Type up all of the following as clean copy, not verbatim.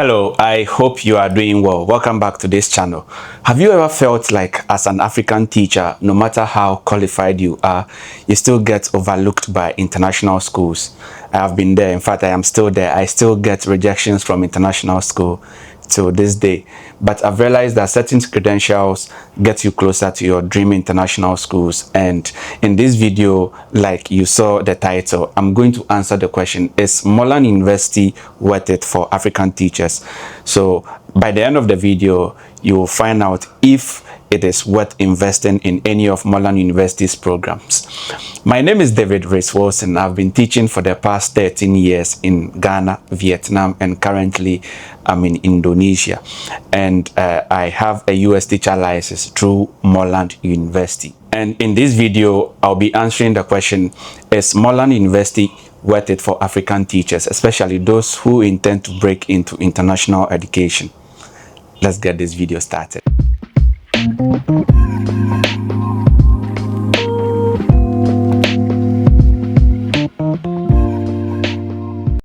Hello, I hope you are doing well. Welcome back to this channel. Have you ever felt like as an African teacher, no matter how qualified you are, you still get overlooked by international schools? I have been there. In fact, I am still there. I still get rejections from international school till this day. But I've realized that certain credentials get you closer to your dream international schools. And in this video, like you saw the title, I'm going to answer the question, is Moreland University worth it for African teachers? So by the end of the video, you will find out if it is worth investing in any of Moreland University's programs. My name is David Wilson. I've been teaching for the past 13 years in Ghana, Vietnam, and currently I'm in Indonesia. And I have a US teacher license through Moreland University. And in this video, I'll be answering the question, is Moreland University worth it for African teachers, especially those who intend to break into international education? Let's get this video started.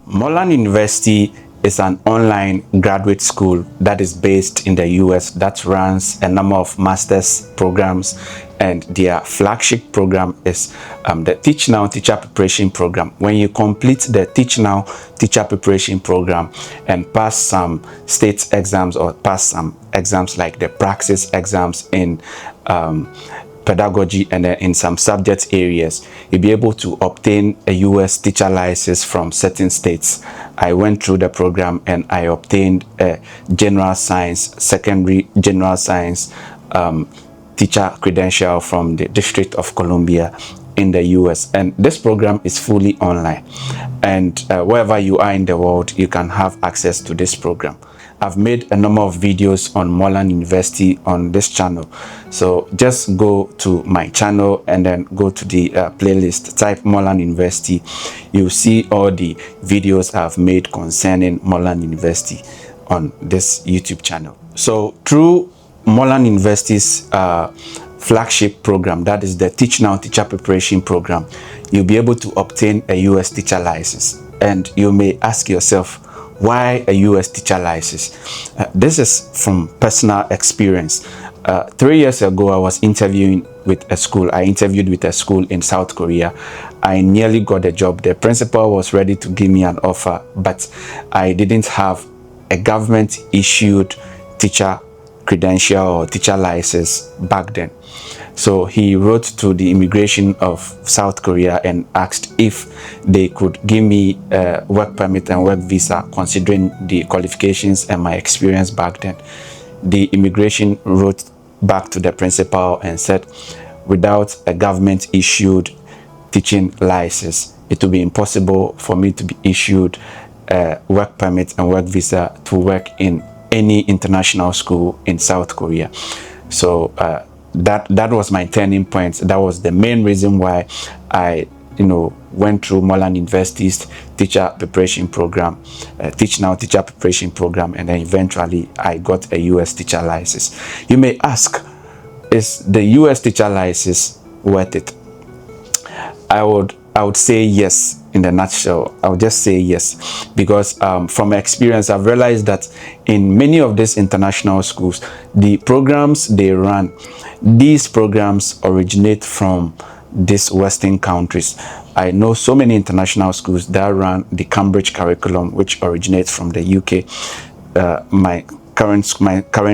Moreland University is an online graduate school that is based in the US that runs a number of master's programs, and their flagship program is the Teach Now Teacher Preparation Program. When you complete the Teach Now Teacher Preparation Program and pass some state exams or pass some exams like the praxis exams in pedagogy and in some subject areas, you'll be able to obtain a US teacher license from certain states. I went through the program and I obtained a general science, secondary general science teacher credential from the District of Columbia in the US. And this program is fully online, and wherever you are in the world, you can have access to this program. I've made a number of videos on Moreland University on this channel, so just go to my channel and then go to the playlist, type Moreland University. You'll see all the videos I've made concerning Moreland University on this YouTube channel. So through Moreland University's flagship program, that is the Teach Now Teacher Preparation Program, you'll be able to obtain a US teacher license. And you may ask yourself, why a US teacher license? This is from personal experience. 3 years ago, I was interviewing with a school. I interviewed with a school in South Korea. I nearly got a job. The principal was ready to give me an offer, but I didn't have a government issued teacher credential or teacher license back then. So he wrote to the immigration of South Korea and asked if they could give me a work permit and work visa considering the qualifications and my experience back then. The immigration wrote back to the principal and said, without a government issued teaching license, it will be impossible for me to be issued a work permit and work visa to work in any international school in South Korea. So that was my turning point. That was the main reason why I went through Moreland University's teacher preparation program, Teach Now Teacher Preparation Program, and then eventually I got a US teacher license. You may ask, is the US teacher license worth it? I would say yes. In the nutshell, I would just say yes, because from experience, I've realized that in many of these international schools, the programs they run, these programs originate from these Western countries. I know so many international schools that run the Cambridge curriculum, which originates from the UK. My current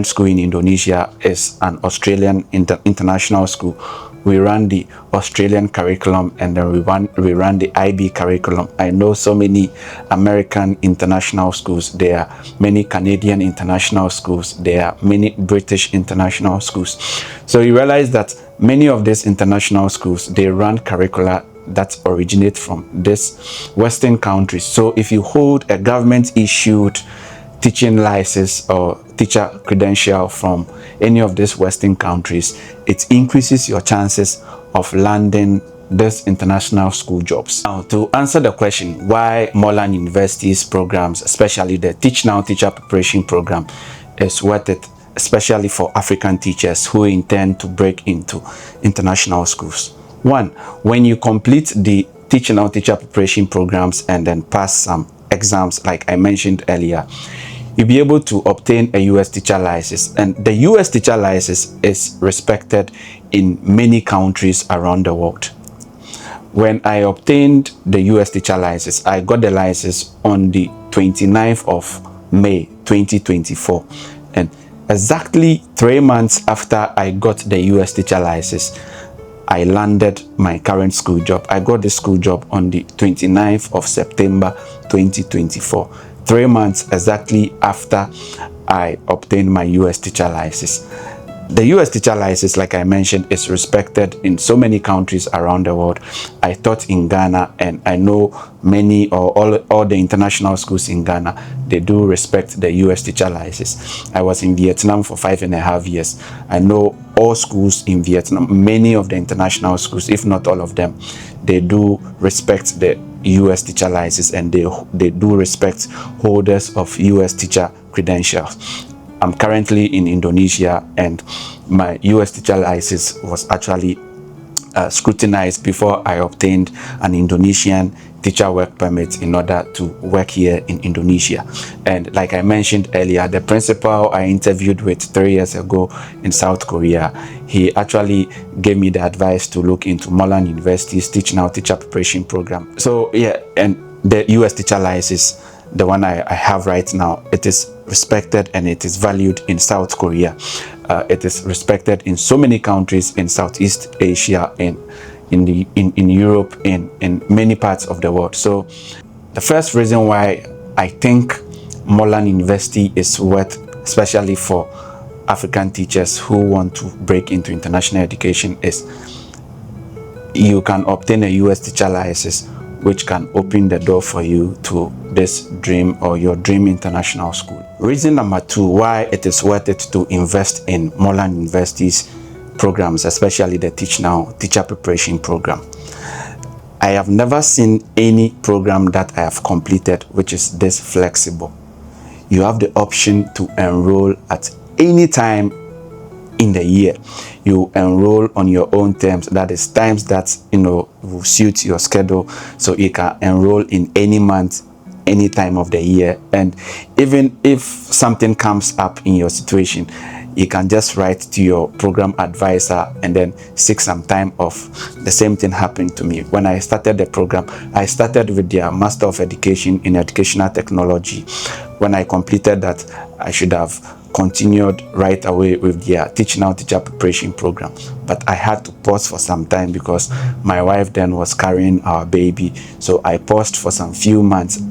school in Indonesia is an Australian international school. We run the Australian curriculum, and then we run the IB curriculum. I know so many American international schools. There are many Canadian international schools. There are many British international schools. So you realize that many of these international schools, they run curricula that originate from these Western countries. So if you hold a government issued teaching license or teacher credential from any of these Western countries, it increases your chances of landing these international school jobs. Now, to answer the question why Moreland University's programs, especially the Teach Now Teacher Preparation Program, is worth it, especially for African teachers who intend to break into international schools. One, when you complete the Teach Now Teacher Preparation programs and then pass some exams like I mentioned earlier, you'll be able to obtain a US teacher license. And the US teacher license is respected in many countries around the world. When I obtained the US teacher license, I got the license on the 29th of May 2024. And exactly 3 months after I got the US teacher license, I landed my current school job. I got the school job on the 29th of September 2024. 3 months exactly after I obtained my US teacher license. The US teacher license, like I mentioned, is respected in so many countries around the world. I taught in Ghana, and I know many or all the international schools in Ghana, they do respect the US teacher license. I was in Vietnam for 5.5 years. I know all schools in Vietnam, many of the international schools, if not all of them, they do respect the US teacher license, and they do respect holders of US teacher credentials. I'm currently in Indonesia, and my US teacher license was actually scrutinized before I obtained an Indonesian teacher work permit in order to work here in Indonesia. And like I mentioned earlier, the principal I interviewed with 3 years ago in South Korea, he actually gave me the advice to look into Moreland University's Teach Now Teacher Preparation Program. So yeah, and the US teacher license, the one I have right now, it is respected and it is valued in South Korea. It is respected in so many countries in Southeast Asia, in Europe, in many parts of the world. So the first reason why I think Moreland University is worth, especially for African teachers who want to break into international education, is you can obtain a US teacher license, which can open the door for you to this dream or your dream international school. Reason number 2 why it is worth it to invest in Moreland University's programs, especially the Teach Now Teacher Preparation Program. I have never seen any program that I have completed which is this flexible. You have the option to enroll at any time in the year. You enroll on your own terms, that is times that will suit your schedule, so you can enroll in any month, any time of the year. And even if something comes up in your situation, you can just write to your program advisor and then seek some time off. The same thing happened to me when I started the program. I started with their Master of Education in Educational Technology. When I completed that, I should have continued right away with their Teach Now Teacher Preparation Program, but I had to pause for some time because my wife then was carrying our baby. So I paused for some few months.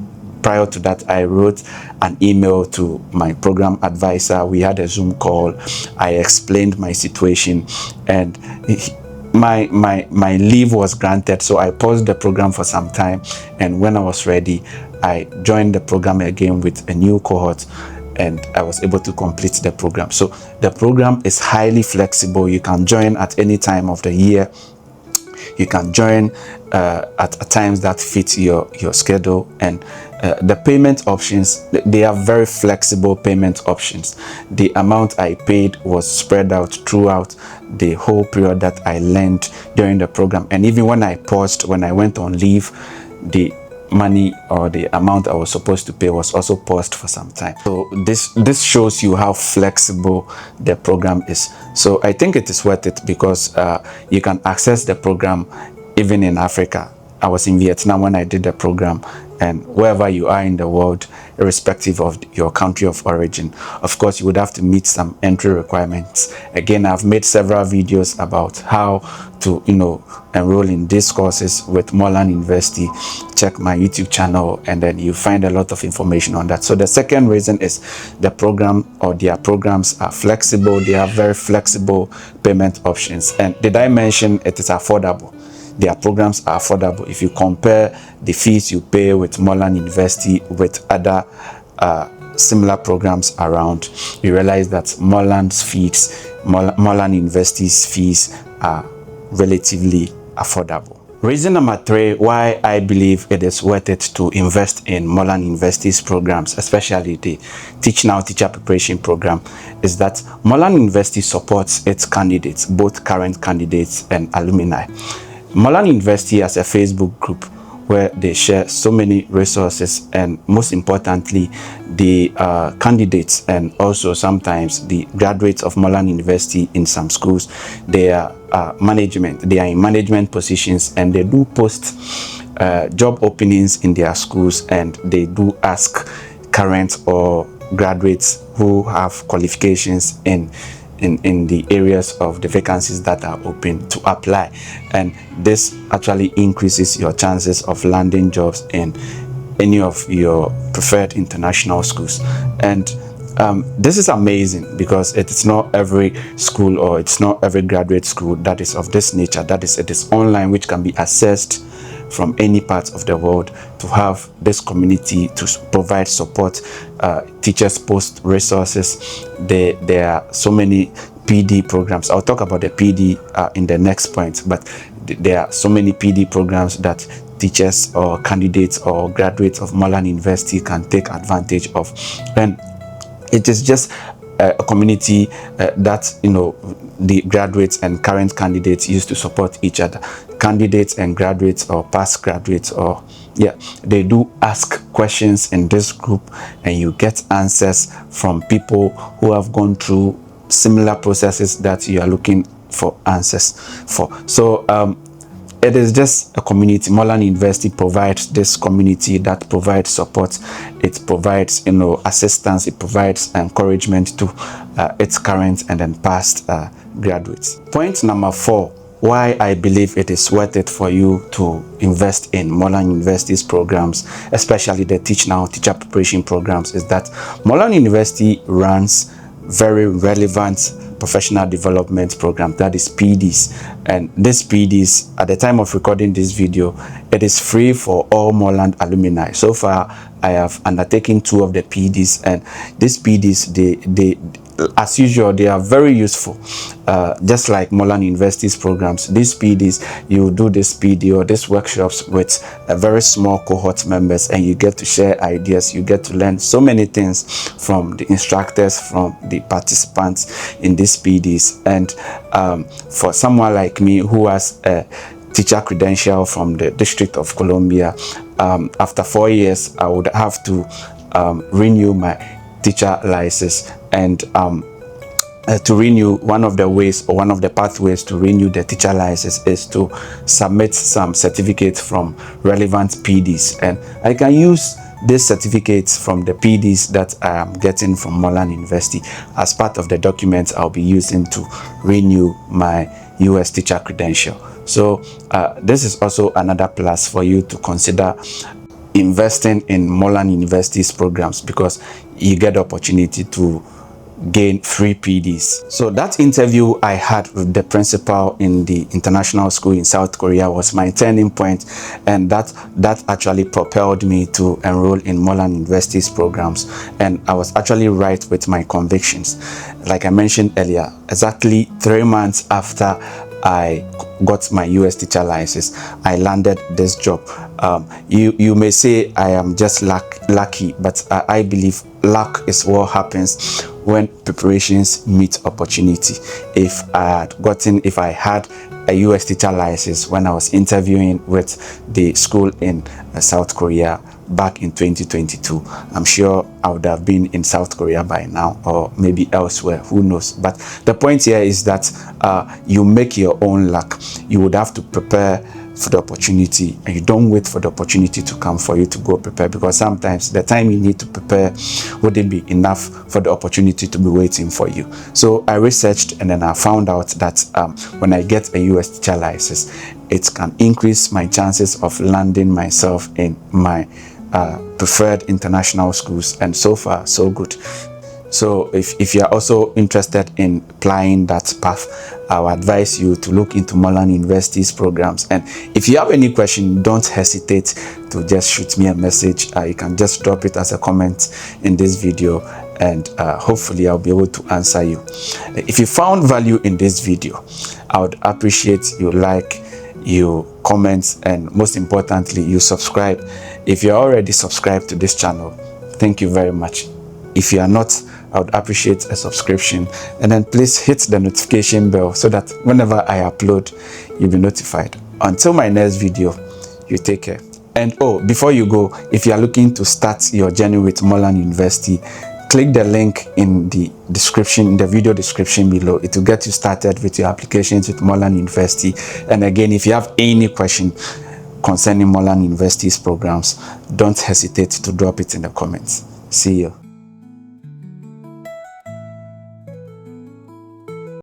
Prior to that, I wrote an email to my program advisor. We had a Zoom call. I explained my situation, and my leave was granted. So I paused the program for some time, and when I was ready, I joined the program again with a new cohort, and I was able to complete the program. So the program is highly flexible. You can join at any time of the year. You can join at times that fit your schedule, and the payment options, they are very flexible payment options. The amount I paid was spread out throughout the whole period that I learned during the program, and even when I paused, when I went on leave, the money or the amount I was supposed to pay was also paused for some time. So this shows you how flexible the program is. So I think it is worth it because you can access the program even in Africa. I was in Vietnam when I did the program, and wherever you are in the world, irrespective of your country of origin, of course you would have to meet some entry requirements. Again, I've made several videos about how to enroll in these courses with Moreland University. Check my YouTube channel, and then you find a lot of information on that. So the second reason is the program or their programs are flexible. They have very flexible payment options, and did I mention it is affordable? Their programs are affordable. If you compare the fees you pay with Moreland University with other similar programs around, you realize that Moreland University's fees are relatively affordable. Reason number 3 why I believe it is worth it to invest in Moreland University's programs, especially the Teach Now Teacher Preparation Program, is that Moreland University supports its candidates, both current candidates and alumni. Moreland University has a Facebook group where they share so many resources, and most importantly, the candidates and also sometimes the graduates of Moreland University in some schools, they are in management positions, and they do post job openings in their schools, and they do ask current or graduates who have qualifications in the areas of the vacancies that are open to apply, and this actually increases your chances of landing jobs in any of your preferred international schools. And this is amazing because it is not every school or it's not every graduate school that is of this nature, that is, it is online, which can be accessed from any part of the world, to have this community to provide support. Teachers post resources. There are so many PD programs. I'll talk about the PD in the next point, but there are so many PD programs that teachers or candidates or graduates of Moreland University can take advantage of. And it is just a community that, you know, the graduates and current candidates used to support each other. Candidates and graduates or past graduates, or they do ask questions in this group, and you get answers from people who have gone through similar processes that you are looking for answers for. So it is just a community. Moreland University provides this community that provides support. It provides, you know, assistance. It provides encouragement to its current and then past graduates. Point number 4, why I believe it is worth it for you to invest in Moreland University's programs, especially the Teach Now teacher preparation programs, is that Moreland University runs very relevant professional development program, that is PDs. And this PDs, at the time of recording this video, it is free for all Moreland alumni. So far I have undertaken 2 of the PDs, and these PDs, they as usual, they are very useful. Just like Moreland University's programs, these PDs, you do this PD or these workshops with a very small cohort members, and you get to share ideas. You get to learn so many things from the instructors, from the participants in these PDs. And for someone like me who has a teacher credential from the District of Columbia, after 4 years I would have to renew my teacher license. And to renew, one of the ways or one of the pathways to renew the teacher license is to submit some certificates from relevant PDs, and I can use these certificates from the PDs that I am getting from Moreland University as part of the documents I'll be using to renew my US teacher credential. So this is also another plus for you to consider investing in Moreland University's programs, because you get the opportunity to gain free PDs. So that interview I had with the principal in the international school in South Korea was my turning point, and that actually propelled me to enroll in Moreland University's programs. And I was actually right with my convictions. Like I mentioned earlier, exactly 3 months after I got my US teacher license, I landed this job. You may say I am just lucky, but I believe luck is what happens when preparations meet opportunity. If I had a US teacher license when I was interviewing with the school in South Korea back in 2022, I'm sure I would have been in South Korea by now, or maybe elsewhere, who knows. But the point here is that you make your own luck. You would have to prepare for the opportunity, and you don't wait for the opportunity to come for you to go prepare, because sometimes the time you need to prepare wouldn't be enough for the opportunity to be waiting for you. So I researched, and then I found out that when I get a US teacher license, it can increase my chances of landing myself in my preferred international schools, and so far so good. So if you are also interested in applying that path, I would advise you to look into Moreland University's programs. And if you have any question, don't hesitate to just shoot me a message. You can just drop it as a comment in this video, and hopefully I'll be able to answer you. If you found value in this video, I would appreciate you like, you comment, and most importantly, you subscribe. If you're already subscribed to this channel, thank you very much. If you are not, I would appreciate a subscription, and then please hit the notification bell so that whenever I upload, you'll be notified. Until my next video, you take care. And oh, before you go, if you are looking to start your journey with Moreland University, click the link in the description, in the video description below. It will get you started with your applications with Moreland University. And again, if you have any question concerning Moreland University's programs, don't hesitate to drop it in the comments. See you.